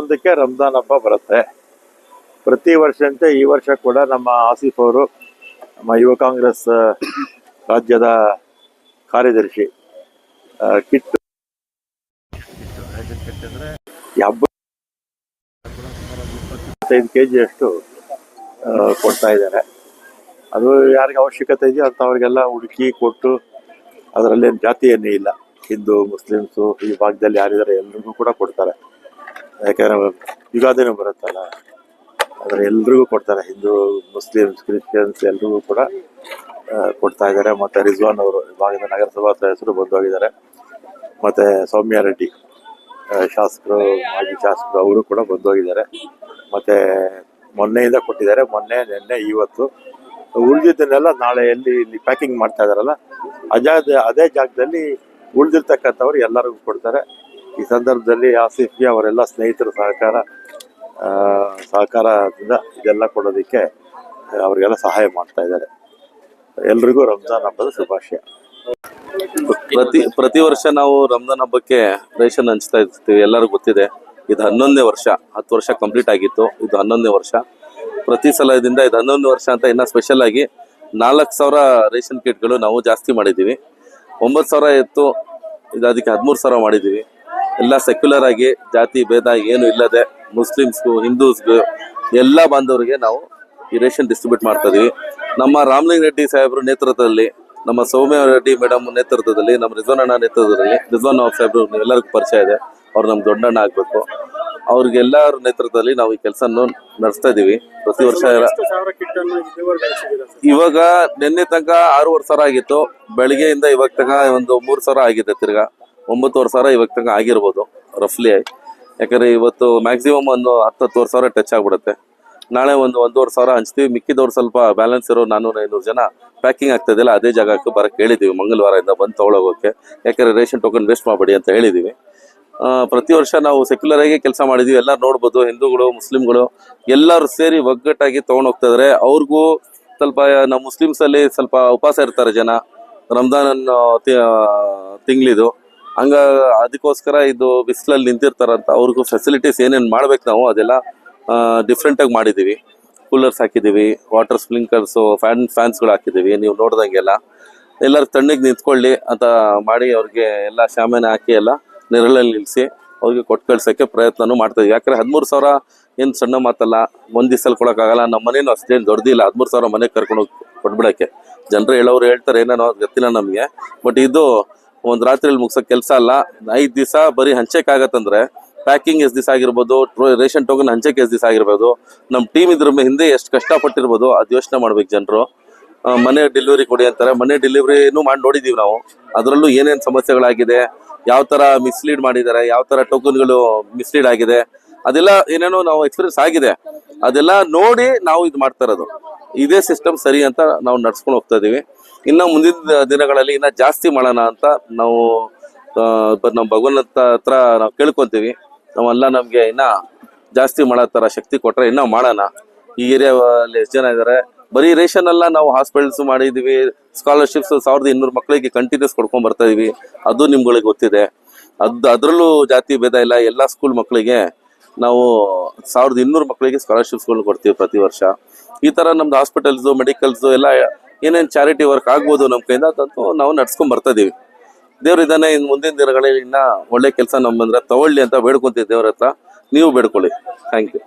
31ಕ್ಕೆ ರಂಜಾನ್ ಹಬ್ಬ ಬರುತ್ತೆ. ಪ್ರತಿ ವರ್ಷಂತೆ ಈ ವರ್ಷ ಕೂಡ ನಮ್ಮ ಆಸಿಫ್ ಅವರು, ನಮ್ಮ ಯುವ ಕಾಂಗ್ರೆಸ್ ರಾಜ್ಯದ ಕಾರ್ಯದರ್ಶಿ, ಕಿಟ್ ಅಂದರೆ ಈ ಹಬ್ಬ 25 kg ಅಷ್ಟು ಕೊಡ್ತಾ ಇದ್ದಾರೆ. ಅದು ಯಾರಿಗೆ ಅವಶ್ಯಕತೆ ಇದೆಯೋ ಅಂಥವ್ರಿಗೆಲ್ಲ ಹುಡುಕಿ ಕೊಟ್ಟು, ಅದರಲ್ಲೇನು ಜಾತಿಯೇನೂ ಇಲ್ಲ. ಹಿಂದೂ ಮುಸ್ಲಿಮ್ಸು ಈ ಭಾಗದಲ್ಲಿ ಯಾರಿದ್ದಾರೆ ಎಲ್ರಿಗೂ ಕೂಡ ಕೊಡ್ತಾರೆ. ಯಾಕೆಂದರೆ ಯುಗಾದಿನೂ ಬರುತ್ತಲ್ಲ, ಆದರೆ ಎಲ್ರಿಗೂ ಕೊಡ್ತಾರೆ. ಹಿಂದೂ ಮುಸ್ಲಿಮ್ಸ್ ಕ್ರಿಶ್ಚಿಯನ್ಸ್ ಎಲ್ರಿಗೂ ಕೂಡ ಕೊಡ್ತಾ ಇದ್ದಾರೆ. ಮತ್ತು ರಿಜ್ವಾನ್ ಅವರು ಭಾಗದ ನಗರಸಭಾ ಸದಸ್ಯರು ಬಂದೋಗಿದ್ದಾರೆ. ಮತ್ತು ಸೌಮ್ಯ ರೆಡ್ಡಿ ಶಾಸಕರು, ಮಾಜಿ ಶಾಸಕರು ಅವರು ಕೂಡ ಬಂದೋಗಿದ್ದಾರೆ. ಮತ್ತು ಮೊನ್ನೆಯಿಂದ ಕೊಟ್ಟಿದ್ದಾರೆ. ಮೊನ್ನೆ, ನಿನ್ನೆ, ಇವತ್ತು ಉಳಿದಿದ್ದನ್ನೆಲ್ಲ ನಾಳೆ ಇಲ್ಲಿ ಪ್ಯಾಕಿಂಗ್ ಮಾಡ್ತಾ ಇದ್ದಾರಲ್ಲ, ಅದೇ ಜಾಗದಲ್ಲಿ ಉಳಿದಿರ್ತಕ್ಕಂಥವ್ರು ಎಲ್ಲರಿಗೂ ಕೊಡ್ತಾರೆ. ಈ ಸಂದರ್ಭದಲ್ಲಿ ಆಸಿಫ್ಗೆ ಅವರೆಲ್ಲ ಸ್ನೇಹಿತರ ಸಹಕಾರದಿಂದ ಇದೆಲ್ಲ ಕೊಡೋದಕ್ಕೆ ಅವರಿಗೆಲ್ಲ ಸಹಾಯ ಮಾಡ್ತಾ ಇದ್ದಾರೆ. ಎಲ್ರಿಗೂ ರಂಜಾನ್ ಹಬ್ಬದ ಶುಭಾಶಯ. ಪ್ರತಿ ವರ್ಷ ನಾವು ರಂಜಾನ್ ಹಬ್ಬಕ್ಕೆ ರೇಷನ್ ಹಂಚ್ತಾ ಇರ್ತೀವಿ. ಎಲ್ಲರಿಗೂ ಗೊತ್ತಿದೆ. ಇದು 11ನೇ ವರ್ಷ. 10 ವರ್ಷ ಕಂಪ್ಲೀಟ್ ಆಗಿತ್ತು, ಇದು 11ನೇ ವರ್ಷ. ಪ್ರತಿ ಸಲದಿಂದ ಇದು 11ನೇ ವರ್ಷ ಅಂತ ಇನ್ನೂ ಸ್ಪೆಷಲ್ ಆಗಿ 4,000 ರೇಷನ್ ಕಿಟ್ಗಳು ನಾವು ಜಾಸ್ತಿ ಮಾಡಿದ್ದೀವಿ. 9,000 ಇತ್ತು, ಇದು ಅದಕ್ಕೆ 13,000 ಮಾಡಿದ್ದೀವಿ. ಎಲ್ಲ ಸೆಕ್ಯುಲರ್ ಆಗಿ, ಜಾತಿ ಭೇದ ಏನು ಇಲ್ಲದೆ ಮುಸ್ಲಿಮ್ಸ್ಗೂ ಹಿಂದೂಸ್ಗೂ ಎಲ್ಲ ಬಾಂಧವರಿಗೆ ನಾವು ಈ ರೇಷನ್ ಡಿಸ್ಟ್ರಿಬ್ಯೂಟ್ ಮಾಡ್ತಾ ಇದೀವಿ. ನಮ್ಮ ರಾಮಲಿಂಗ ರೆಡ್ಡಿ ಸಾಹೇಬ್ರ ನೇತೃತ್ವದಲ್ಲಿ, ನಮ್ಮ ಸೌಮ್ಯ ರೆಡ್ಡಿ ಮೇಡಮ್ ನೇತೃತ್ವದಲ್ಲಿ, ನಮ್ಮ ರಿಜ್ವಾನ್ ಅಣ್ಣ ನೇತೃತ್ವದಲ್ಲಿ, ರಿಜ್ವಾನ್ ಸಾಹೇಬ್ರು ಎಲ್ಲರಿಗೂ ಪರಿಚಯ ಇದೆ, ಅವ್ರು ನಮ್ಮ ದೊಡ್ಡಣ್ಣ ಆಗಬೇಕು. ಅವ್ರಿಗೆಲ್ಲರ ನೇತೃತ್ವದಲ್ಲಿ ನಾವು ಈ ಕೆಲಸ ನಡೆಸ್ತಾ ಇದೀವಿ. ಪ್ರತಿ ವರ್ಷ ಇವಾಗ ನಿನ್ನೆ ತನಕ 6,500 ಆಗಿತ್ತು. ಬೆಳಿಗ್ಗೆಯಿಂದ ಇವಾಗ ತನಕ ಒಂದು 3,000 ಆಗಿದೆ. ತಿರ್ಗಾ 9,500 ಇವಾಗ ತನಕ ಆಗಿರ್ಬೋದು ರಫ್ಲಿ. ಯಾಕಂದ್ರೆ ಇವತ್ತು ಮ್ಯಾಕ್ಸಿಮಮ್ ಒಂದು 10,000 ಟಚ್ ಆಗ್ಬಿಡುತ್ತೆ. ನಾಳೆ ಒಂದು 1,500 ಹಂಚ್ತೀವಿ. ಮಿಕ್ಕಿದವ್ರು ಸ್ವಲ್ಪ ಬ್ಯಾಲೆನ್ಸ್ ಇರೋ 400-500 ಜನ ಪ್ಯಾಕಿಂಗ್ ಆಗ್ತಾ ಇದೆಯಲ್ಲ, ಅದೇ ಜಾಗಕ್ಕೆ ಬರಕ್ಕೆ ಹೇಳಿದ್ದೀವಿ. ಮಂಗಳವಾರದಿಂದ ಬಂದು ತೊಗೊಳೋಗೋಕ್ಕೆ. ಯಾಕಂದ್ರೆ ರೇಷನ್ ಟೋಕನ್ ವೇಸ್ಟ್ ಮಾಡಬೇಡಿ ಅಂತ ಹೇಳಿದ್ದೀವಿ. ಪ್ರತಿ ವರ್ಷ ನಾವು ಸೆಕ್ಯುಲರ್ ಆಗಿ ಕೆಲಸ ಮಾಡಿದೀವಿ. ಎಲ್ಲ ನೋಡ್ಬೋದು, ಹಿಂದೂಗಳು ಮುಸ್ಲಿಮ್ಗಳು ಎಲ್ಲರೂ ಸೇರಿ ಒಗ್ಗಟ್ಟಾಗಿ ತೊಗೊಂಡು ಹೋಗ್ತಾ ಇದಾರೆ. ಅವ್ರಿಗೂ ಸ್ವಲ್ಪ ನಾವು ಮುಸ್ಲಿಮ್ಸ್ ಅಲ್ಲಿ ಸ್ವಲ್ಪ ಉಪವಾಸ ಇರ್ತಾರೆ ಜನ, ರಂಜಾನ್ ತಿಂಗಳಿದು. ಹಂಗ ಅದಕ್ಕೋಸ್ಕರ ಇದು ಬಿಸಿಲಲ್ಲಿ ನಿಂತಿರ್ತಾರಂತ ಅವ್ರಿಗೂ ಫೆಸಿಲಿಟೀಸ್ ಏನೇನು ಮಾಡ್ಬೇಕು ನಾವು ಅದೆಲ್ಲ ಡಿಫ್ರೆಂಟ್ ಆಗಿ ಮಾಡಿದೀವಿ. ಕೂಲರ್ಸ್ ಹಾಕಿದೀವಿ, ವಾಟರ್ ಸ್ಪ್ರಿಂಕ್ಲರ್ಸು, ಫ್ಯಾನ್ಸ್ಗಳು ಹಾಕಿದೀವಿ. ನೀವು ನೋಡ್ದಂಗೆಲ್ಲ ಎಲ್ಲರೂ ತಣ್ಣಗೆ ನಿಂತ್ಕೊಳ್ಳಿ ಅಂತ ಮಾಡಿ ಅವ್ರಿಗೆ ಎಲ್ಲ ಶಾಮಿಯಾನ ಹಾಕಿ ಎಲ್ಲ ನೆರಳಲ್ಲಿ ನಿಲ್ಲಿಸಿ ಅವ್ರಿಗೆ ಕೊಟ್ಟು ಕಳ್ಸೋಕ್ಕೆ ಪ್ರಯತ್ನನೂ ಮಾಡ್ತಾ ಇದೀವಿ. ಯಾಕಂದ್ರೆ 13,000 ಏನು ಸಣ್ಣ ಮಾತಲ್ಲ, ಒಂದ್ ದಿವಸಲ್ಲಿ ಕೊಡೋಕ್ಕಾಗಲ್ಲ. ನಮ್ಮ ಮನೇನು ಅಷ್ಟೇನು ದೊಡ್ಡದಿಲ್ಲ 13,000 ಮನೆಗೆ ಕರ್ಕೊಂಡು ಹೋಗಿ ಕೊಟ್ಬಿಡಕ್ಕೆ. ಜನರು ಹೇಳೋರು ಹೇಳ್ತಾರೆ, ಏನೇನೋ ಗೊತ್ತಿಲ್ಲ ನಮಗೆ. ಬಟ್ ಇದು ಒಂದು ರಾತ್ರಿಯಲ್ಲಿ ಮುಗಿಸೋ ಕೆಲಸ ಅಲ್ಲ. 5 ದಿವಸ ಬರೀ ಹಂಚಕ್ಕಾಗತ್ತಂದ್ರೆ ಪ್ಯಾಕಿಂಗ್ ಎಷ್ಟು ದಿವಸ ಆಗಿರ್ಬೋದು, ರೇಷನ್ ಟೋಕನ್ ಹಂಚಕ್ಕೆ ಎಷ್ಟು ದಿವಸ ಆಗಿರ್ಬೋದು, ನಮ್ಮ ಟೀಮ್ ಇದ್ರ ಹಿಂದೆ ಎಷ್ಟು ಕಷ್ಟಪಟ್ಟಿರ್ಬೋದು ಅದು ಯೋಚನೆ ಮಾಡ್ಬೇಕು ಜನರು. ಮನೆ ಡೆಲಿವರಿ ಕೊಡಿ ಅಂತಾರೆ, ಮನೆ ಡೆಲಿವರಿನೂ ಮಾಡಿ ನೋಡಿದೀವಿ ನಾವು. ಅದರಲ್ಲೂ ಏನೇನು ಸಮಸ್ಯೆಗಳಾಗಿದೆ, ಯಾವ ಥರ ಮಿಸ್ಲೀಡ್ ಮಾಡಿದ್ದಾರೆ, ಯಾವ ಥರ ಟೋಕನ್ಗಳು ಮಿಸ್ಲೀಡ್ ಆಗಿದೆ, ಅದೆಲ್ಲ ಏನೇನೋ ನಾವು ಎಕ್ಸ್ಪೀರಿಯನ್ಸ್ ಆಗಿದೆ. ಅದೆಲ್ಲ ನೋಡಿ ನಾವು ಇದು ಮಾಡ್ತಾ ಇರೋದು. ಇದೇ ಸಿಸ್ಟಮ್ ಸರಿ ಅಂತ ನಾವು ನಡ್ಸ್ಕೊಂಡು ಹೋಗ್ತಾ ಇದೀವಿ. ಇನ್ನು ಮುಂದಿನ ದಿನಗಳಲ್ಲಿ ಇನ್ನ ಜಾಸ್ತಿ ಮಾಡೋಣ ಅಂತ ನಾವು ನಮ್ಮ ಭಗವಂತ ಹತ್ರ ನಾವು ಕೇಳ್ಕೊಂತೀವಿ. ನಾವೆಲ್ಲ ನಮ್ಗೆ ಇನ್ನ ಜಾಸ್ತಿ ಮಾಡೋ ತರ ಶಕ್ತಿ ಕೊಟ್ರೆ ಇನ್ನೂ ಮಾಡೋಣ. ಈ ಏರಿಯಾದಲ್ಲಿ ಎಷ್ಟು ಜನ ಇದ್ದಾರೆ, ಬರೀ ರೇಷನ್ ಅಲ್ಲ, ನಾವು ಹಾಸ್ಪಿಟಲ್ಸ್ ಮಾಡಿದೀವಿ, ಸ್ಕಾಲರ್ಶಿಪ್ಸ್ 1,200 ಮಕ್ಕಳಿಗೆ ಕಂಟಿನ್ಯೂಸ್ ಕೊಡ್ಕೊಂಡ್ ಬರ್ತಾ ಇದೀವಿ. ಅದು ನಿಮ್ಗಳಿಗೆ ಗೊತ್ತಿದೆ. ಅದ್ರಲ್ಲೂ ಜಾತಿ ಭೇದ ಇಲ್ಲ. ಎಲ್ಲ ಸ್ಕೂಲ್ ಮಕ್ಕಳಿಗೆ ನಾವು 1,200 ಮಕ್ಕಳಿಗೆ ಸ್ಕಾಲರ್ಶಿಪ್ಸ್ಗಳನ್ನ ಕೊಡ್ತೀವಿ ಪ್ರತಿ ವರ್ಷ. ಈ ತರ ನಮ್ದು ಹಾಸ್ಪಿಟಲ್ಸ್, ಮೆಡಿಕಲ್ಸ್ ಎಲ್ಲ ಏನೇನು ಚಾರಿಟಿ ವರ್ಕ್ ಆಗ್ಬೋದು ನಮ್ಮ ಕೈಯಿಂದ ಅದಂತೂ ನಾವು ನಡ್ಸ್ಕೊಂಡ್ ಬರ್ತಾ ಇದೀವಿ. ದೇವ್ರು ಇದ್ದಾನೆ. ಇನ್ನು ಮುಂದಿನ ದಿನಗಳಲ್ಲಿ ಇನ್ನ ಒಳ್ಳೆ ಕೆಲಸ ನಮ್ಮ ಬಂದ್ರೆ ತಗೊಳ್ಳಿ ಅಂತ ಬೇಡ್ಕೊಂತೀವಿ ದೇವ್ರ ಹತ್ರ. ನೀವು ಬೇಡ್ಕೊಳ್ಳಿ. Thank you.